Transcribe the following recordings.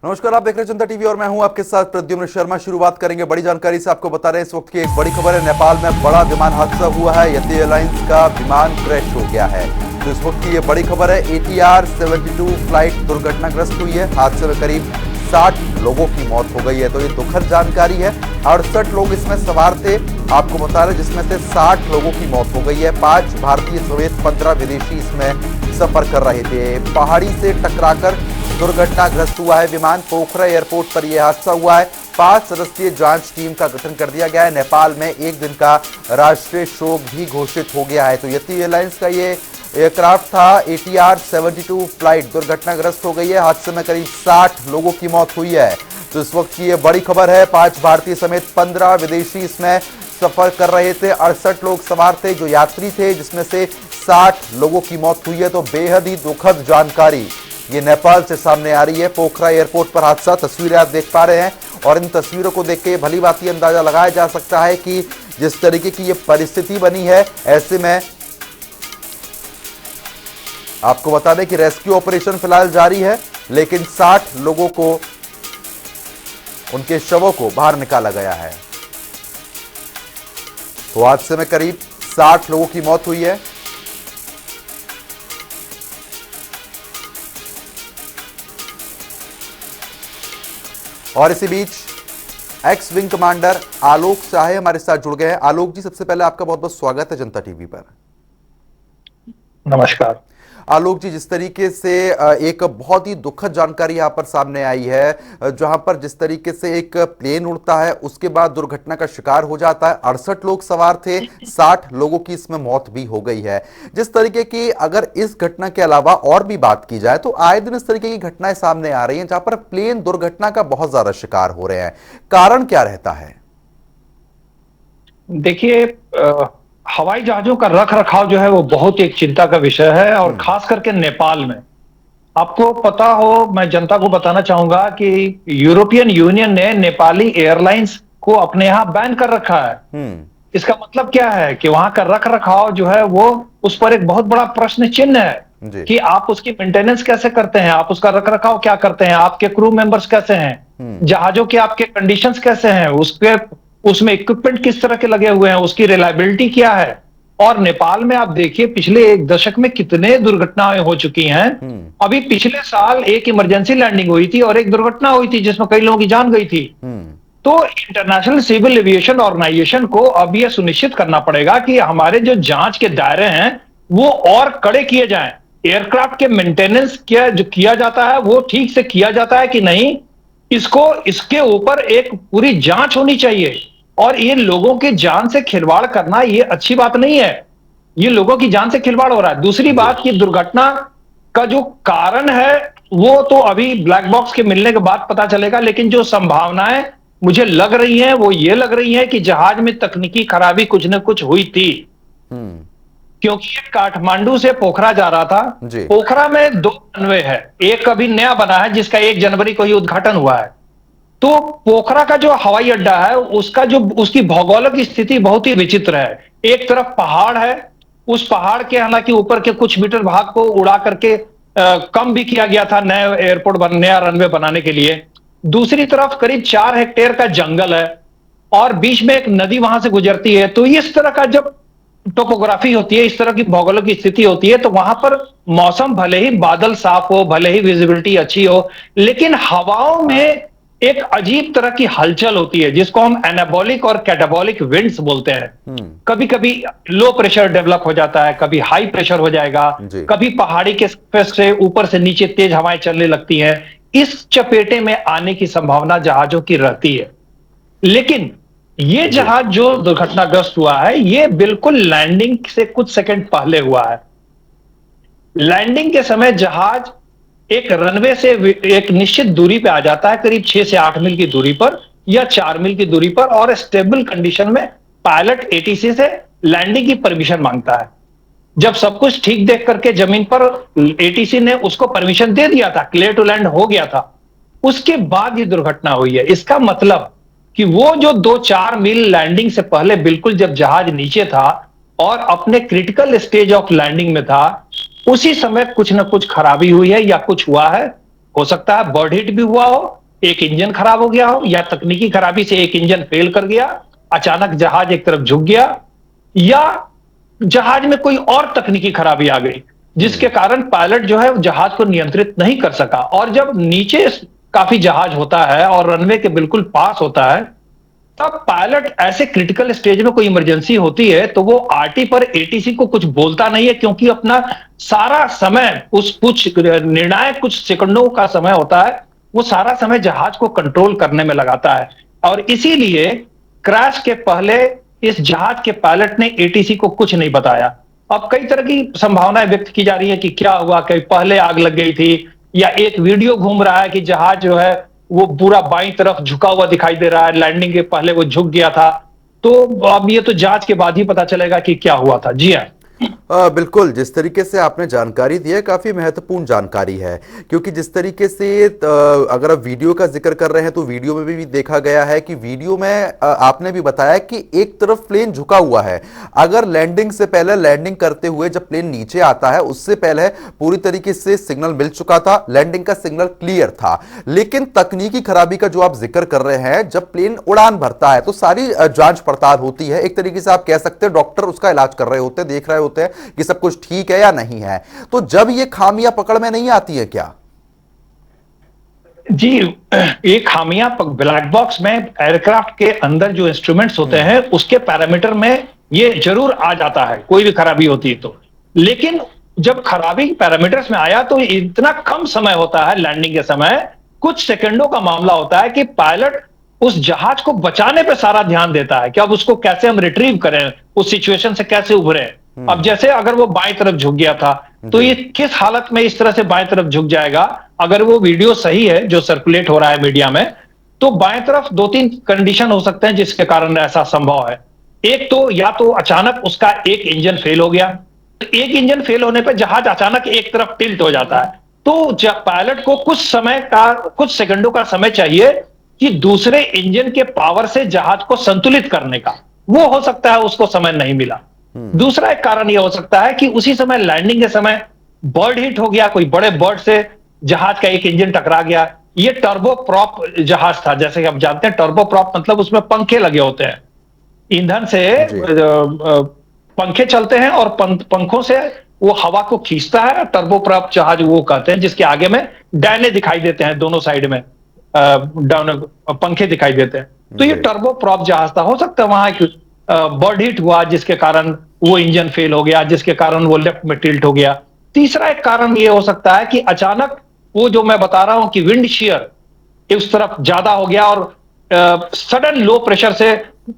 नमस्कार, आप देख रहे हैं जनता टीवी और मैं हूं आपके साथ प्रद्युम्न शर्मा। शुरुआत करेंगे बड़ी जानकारी से। आपको बता रहे हैं इस वक्त की एक बड़ी खबर है। नेपाल में बड़ा विमान हादसा हुआ है। यति एयरलाइंस का विमान क्रैश हो गया है। तो इस वक्त की ये बड़ी खबर है। ATR 72 फ्लाइट दुर्घटनाग्रस्त हुई है। हादसे में करीब 60 लोगों की मौत हो गई है। तो ये दुखद जानकारी है। 68 लोग इसमें सवार थे, आपको बता रहे, जिसमें से 60 लोगों की मौत हो गई है। 5 भारतीय समेत 15 विदेशी इसमें सफर कर रहे थे। पहाड़ी से टकराकर दुर्घटनाग्रस्त हुआ है विमान। पोखरा एयरपोर्ट पर यह हादसा हुआ है। 5 सदस्यीय जांच टीम का गठन कर दिया गया है। नेपाल में एक दिन का राष्ट्रीय शोक भी घोषित हो गया है। तो यति एयरलाइंस का ये एयरक्राफ्ट था। ATR 72 फ्लाइट दुर्घटनाग्रस्त हो गई है। हादसे में करीब 60 लोगों की मौत हुई है। तो इस वक्त की ये बड़ी खबर है। 5 भारतीय समेत 15 विदेशी इसमें सफर कर रहे थे। 68 लोग सवार थे जो यात्री थे, जिसमें से 60 लोगों की मौत हुई है। तो बेहद ही दुखद जानकारी ये नेपाल से सामने आ रही है। पोखरा एयरपोर्ट पर हादसा, तस्वीरें आप देख पा रहे हैं और इन तस्वीरों को देख के भली भांति अंदाजा लगाया जा सकता है कि जिस तरीके की ये परिस्थिति बनी है, ऐसे में आपको बता दें कि रेस्क्यू ऑपरेशन फिलहाल जारी है, लेकिन 60 लोगों को, उनके शवों को बाहर निकाला गया है। तो हादसे में करीब 60 लोगों की मौत हुई है। और इसी बीच एक्स विंग कमांडर आलोक शाह हमारे साथ जुड़ गए हैं। आलोक जी, सबसे पहले आपका बहुत बहुत स्वागत है जनता टीवी पर। नमस्कार आलोक जी, जिस तरीके से एक बहुत ही दुखद जानकारी यहां पर सामने आई है, जहां पर जिस तरीके से एक प्लेन उड़ता है, उसके बाद दुर्घटना का शिकार हो जाता है। 68 लोग सवार थे, 60 लोगों की इसमें मौत भी हो गई है। जिस तरीके की, अगर इस घटना के अलावा और भी बात की जाए तो आए दिन इस तरीके की घटनाएं सामने आ रही हैं जहां पर प्लेन दुर्घटना का बहुत ज्यादा शिकार हो रहे हैं। कारण क्या रहता है? देखिए, हवाई जहाजों का रख रखाव जो है वो बहुत एक चिंता का विषय है, और खास करके नेपाल में। आपको पता हो, मैं जनता को बताना चाहूंगा कि यूरोपियन यूनियन ने नेपाली एयरलाइंस को अपने यहां बैन कर रखा है। इसका मतलब क्या है कि वहां का रख रखाव जो है वो, उस पर एक बहुत बड़ा प्रश्न चिन्ह है कि आप उसकी मेंटेनेंस कैसे करते हैं, आप उसका रख रखाव क्या करते हैं, आपके क्रू मेंबर्स कैसे हैं, जहाजों के आपके कंडीशंस कैसे हैं, उसमें इक्विपमेंट किस तरह के लगे हुए हैं, उसकी रिलायबिलिटी क्या है। और नेपाल में आप देखिए, पिछले एक दशक में कितने दुर्घटनाएं हो चुकी हैं। अभी पिछले साल एक इमरजेंसी लैंडिंग हुई थी और एक दुर्घटना हुई थी जिसमें कई लोगों की जान गई थी। तो इंटरनेशनल सिविल एविएशन ऑर्गेनाइजेशन को अब यह सुनिश्चित करना पड़ेगा कि हमारे जो जांच के दायरे हैं वो और कड़े किए जाएं। एयरक्राफ्ट के मेंटेनेंस जो किया जाता है वो ठीक से किया जाता है कि नहीं, इसके ऊपर एक पूरी जांच होनी चाहिए। और ये लोगों की जान से खिलवाड़ करना ये अच्छी बात नहीं है। ये लोगों की जान से खिलवाड़ हो रहा है। दूसरी बात, ये दुर्घटना का जो कारण है वो तो अभी ब्लैक बॉक्स के मिलने के बाद पता चलेगा, लेकिन जो संभावनाएं मुझे लग रही हैं वो ये लग रही है कि जहाज में तकनीकी खराबी कुछ न कुछ हुई थी। क्योंकि ये काठमांडू से पोखरा जा रहा था। पोखरा में 2 रनवे है, एक अभी नया बना है जिसका 1 जनवरी को ही उद्घाटन हुआ है। तो पोखरा का जो हवाई अड्डा है उसकी भौगोलिक स्थिति बहुत ही विचित्र है। एक तरफ पहाड़ है, उस पहाड़ के हालांकि ऊपर के कुछ मीटर भाग को उड़ा करके कम भी किया गया था नया रनवे बनाने के लिए। दूसरी तरफ करीब 4 हेक्टेयर का जंगल है और बीच में एक नदी वहां से गुजरती है। तो इस तरह का जब टोपोग्राफी होती है, इस तरह की भौगोलिक स्थिति होती है, तो वहां पर मौसम भले ही बादल साफ हो, भले ही विजिबिलिटी अच्छी हो, लेकिन हवाओं में एक अजीब तरह की हलचल होती है जिसको हम एनाबॉलिक और कैटाबॉलिक विंड्स बोलते हैं। कभी कभी लो प्रेशर डेवलप हो जाता है, कभी हाई प्रेशर हो जाएगा, कभी पहाड़ी के सरफेस से ऊपर से नीचे तेज हवाएं चलने लगती हैं। इस चपेटे में आने की संभावना जहाजों की रहती है। लेकिन ये जहाज जो दुर्घटनाग्रस्त हुआ है ये बिल्कुल लैंडिंग से कुछ सेकंड पहले हुआ है। लैंडिंग के समय जहाज एक रनवे से एक निश्चित दूरी पे आ जाता है, करीब 6 से 8 मील की दूरी पर या 4 मील की दूरी पर, और स्टेबल कंडीशन में पायलट ATC से लैंडिंग की परमिशन मांगता है। जब सब कुछ ठीक देख करके जमीन पर ATC ने उसको परमिशन दे दिया था, क्लियर टू लैंड हो गया था, उसके बाद ये दुर्घटना हुई है। इसका मतलब कि वो जो 2-4 मील लैंडिंग से पहले बिल्कुल जब जहाज नीचे था और अपने क्रिटिकल स्टेज ऑफ लैंडिंग में था, उसी समय कुछ ना कुछ खराबी हुई है या कुछ हुआ है हो सकता है बर्ड हिट भी हुआ हो, एक इंजन खराब हो गया हो, या तकनीकी खराबी से एक इंजन फेल कर गया, अचानक जहाज एक तरफ झुक गया, या जहाज में कोई और तकनीकी खराबी आ गई जिसके कारण पायलट जो है जहाज को नियंत्रित नहीं कर सका। और जब नीचे काफी जहाज होता है और रनवे के बिल्कुल पास होता है, तब पायलट ऐसे क्रिटिकल स्टेज में कोई इमरजेंसी होती है तो वो आरटी पर एटीसी को कुछ बोलता नहीं है, क्योंकि अपना सारा समय उस कुछ निर्णायक कुछ सेकंडों का समय होता है, वो सारा समय जहाज को कंट्रोल करने में लगाता है। और इसीलिए क्रैश के पहले इस जहाज के पायलट ने एटीसी को कुछ नहीं बताया। अब कई तरह की संभावनाएं व्यक्त की जा रही है कि क्या हुआ, कहीं पहले आग लग गई थी, या एक वीडियो घूम रहा है कि जहाज जो है वो पूरा बाईं तरफ झुका हुआ दिखाई दे रहा है, लैंडिंग के पहले वो झुक गया था। तो अब ये तो जांच के बाद ही पता चलेगा कि क्या हुआ था। जी हाँ, बिल्कुल, जिस तरीके से आपने जानकारी दी है काफी महत्वपूर्ण जानकारी है, क्योंकि जिस तरीके से अगर आप वीडियो का जिक्र कर रहे हैं तो वीडियो में भी देखा गया है कि वीडियो में आपने भी बताया कि एक तरफ प्लेन झुका हुआ है। अगर लैंडिंग से पहले, लैंडिंग करते हुए जब प्लेन नीचे आता है उससे पहले पूरी तरीके से सिग्नल मिल चुका था, लैंडिंग का सिग्नल क्लियर था। लेकिन तकनीकी खराबी का जो आप जिक्र कर रहे हैं, जब प्लेन उड़ान भरता है तो सारी जांच पड़ताल होती है, एक तरीके से आप कह सकते हैं डॉक्टर उसका इलाज कर रहे होते हैं, देख रहे होते हैं कि सब कुछ ठीक है या नहीं है। तो जब ये खामियां पकड़ में नहीं आती है क्या? जी, ये खामियां ब्लैक बॉक्स में एयरक्राफ्ट के अंदर जो इंस्ट्रूमेंट्स होते हैं उसके पैरामीटर में ये जरूर आ जाता है, कोई भी खराबी होती है तो। लेकिन जब खराबी पैरामीटर्स में आया तो इतना कम समय होता है, लैंडिंग के समय कुछ सेकंडों का मामला होता है कि पायलट उस जहाज को बचाने पे सारा ध्यान देता है कि अब उसको कैसे हम रिट्रीव करें, उस सिचुएशन से कैसे उभरें। अब जैसे अगर वो बाएं तरफ झुक गया था तो ये किस हालत में इस तरह से बाएं तरफ झुक जाएगा, अगर वो वीडियो सही है जो सर्कुलेट हो रहा है मीडिया में, तो बाएं तरफ दो तीन कंडीशन हो सकते हैं जिसके कारण ऐसा संभव है। एक तो या तो अचानक उसका एक इंजन फेल हो गया, तो एक इंजन फेल होने पर जहाज अचानक एक तरफ टिल्ट हो जाता है, तो पायलट को कुछ सेकंडों का समय चाहिए कि दूसरे इंजन के पावर से जहाज को संतुलित करने का, वो हो सकता है उसको समय नहीं मिला। दूसरा एक कारण यह हो सकता है कि उसी समय लैंडिंग के समय बर्ड हिट हो गया, कोई बड़े बर्ड से जहाज का एक इंजन टकरा गया। ये टर्बो प्रॉप जहाज था, जैसे कि आप जानते हैं टर्बो प्रॉप मतलब उसमें पंखे लगे होते हैं, ईंधन से पंखे चलते हैं और पंखों से वो हवा को खींचता है। टर्बो प्रॉप जहाज वो कहते हैं जिसके आगे में डैने दिखाई देते हैं, दोनों साइड में पंखे दिखाई देते हैं, तो ये टर्बो प्रॉप जहाज था। हो सकता है वहां बर्ड हिट हुआ जिसके कारण वो इंजन फेल हो गया, जिसके कारण वो लेफ्ट में टिल्ट हो गया। तीसरा एक कारण ये हो सकता है कि अचानक वो जो मैं बता रहा हूं कि विंड शेयर उस तरफ ज्यादा हो गया और सडन लो प्रेशर से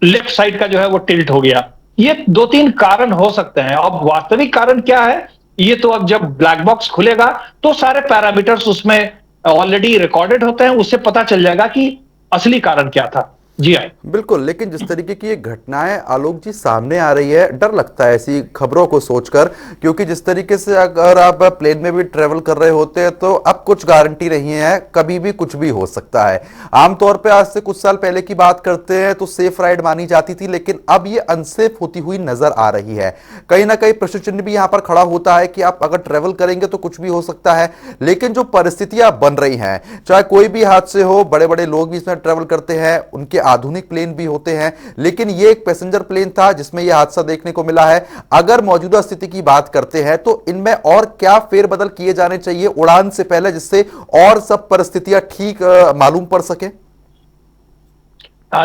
लेफ्ट साइड का जो है वो टिल्ट हो गया। ये दो तीन कारण हो सकते हैं। अब वास्तविक कारण क्या है, ये तो अब जब ब्लैक बॉक्स खुलेगा तो सारे पैरामीटर्स उसमें ऑलरेडी रिकॉर्डेड होते हैं, उससे पता चल जाएगा कि असली कारण क्या था। जी हाँ, बिल्कुल। लेकिन जिस तरीके की ये घटनाएं आलोक जी सामने आ रही है, डर लगता है ऐसी खबरों को सोचकर, क्योंकि जिस तरीके से अगर आप प्लेन में भी ट्रेवल कर रहे होते हैं तो अब कुछ गारंटी नहीं है, कभी भी कुछ भी हो सकता है। आमतौर पे आज से कुछ साल पहले की बात करते हैं तो सेफ राइड मानी जाती थी, लेकिन अब ये अनसेफ होती हुई नजर आ रही है। कहीं ना कहीं प्रश्न चिन्ह भी यहाँ पर खड़ा होता है कि आप अगर ट्रेवल करेंगे तो कुछ भी हो सकता है। लेकिन जो परिस्थितियां बन रही हैं, चाहे कोई भी हादसे हो, बड़े बड़े लोग भी इसमें ट्रेवल करते हैं, उनके आधुनिक प्लेन भी होते हैं, लेकिन ये एक पैसेंजर प्लेन था जिसमें यह हादसा देखने को मिला है। अगर मौजूदा स्थिति की बात करते हैं तो इनमें और क्या फेरबदल किए जाने चाहिए उड़ान से पहले, जिससे और सब परिस्थितियां ठीक मालूम पड़ सके?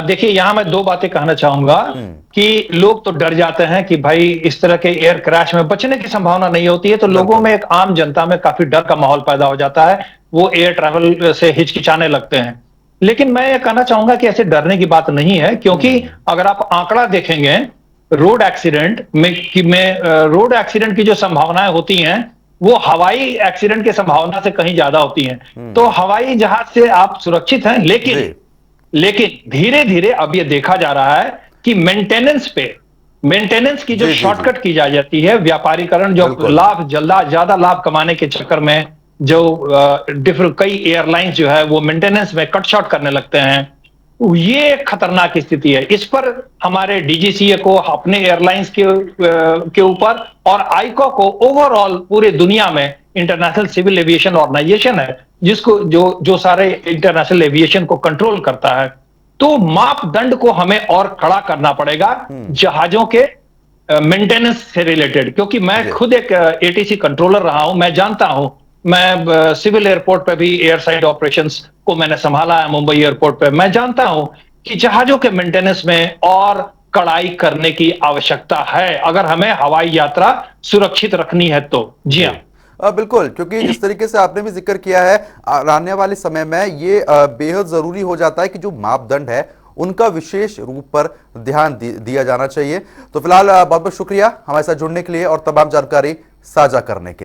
देखिए, यहां मैं दो बातें कहना चाहूंगा कि लोग तो डर जाते हैं कि भाई इस तरह के एयर क्रैश में बचने की संभावना नहीं होती है, तो लोगों में, एक आम जनता में काफी डर का माहौल पैदा हो जाता है, वो एयर ट्रैवल से हिचकिचाने लगते हैं। लेकिन मैं ये कहना चाहूंगा कि ऐसे डरने की बात नहीं है, क्योंकि अगर आप आंकड़ा देखेंगे रोड एक्सीडेंट रोड एक्सीडेंट की जो संभावनाएं होती हैं वो हवाई एक्सीडेंट की संभावना से कहीं ज्यादा होती हैं। तो हवाई जहाज से आप सुरक्षित हैं, लेकिन धीरे धीरे अब ये देखा जा रहा है कि मेंटेनेंस की जो शॉर्टकट की जा जाती है, व्यापारीकरण, जो ज्यादा लाभ कमाने के चक्कर में जो कई एयरलाइंस जो है वो मेंटेनेंस में कट शॉर्ट करने लगते हैं, ये एक खतरनाक स्थिति है। इस पर हमारे डीजीसीए को, अपने एयरलाइंस के ऊपर और आईको को ओवरऑल पूरे दुनिया में इंटरनेशनल सिविल एविएशन ऑर्गेनाइजेशन है, जिसको जो जो सारे इंटरनेशनल एविएशन को कंट्रोल करता है। तो मापदंड को हमें और कड़ा करना पड़ेगा जहाजों के मेंटेनेंस से रिलेटेड, क्योंकि मैं खुद एक एटीसी कंट्रोलर रहा हूं। मैं जानता हूं, मैं सिविल एयरपोर्ट पे भी एयर साइड ऑपरेशंस को मैंने संभाला है, मुंबई एयरपोर्ट पे। मैं जानता हूं कि जहाजों के मेंटेनेंस में और कड़ाई करने की आवश्यकता है, अगर हमें हवाई यात्रा सुरक्षित रखनी है तो। जी हाँ, बिल्कुल, क्योंकि जिस तरीके से आपने भी जिक्र किया है, आने वाले समय में ये बेहद जरूरी हो जाता है कि जो मापदंड है उनका विशेष रूप पर ध्यान दिया जाना चाहिए। तो फिलहाल बहुत बहुत शुक्रिया हमारे साथ जुड़ने के लिए और तमाम जानकारी साझा करने के लिए।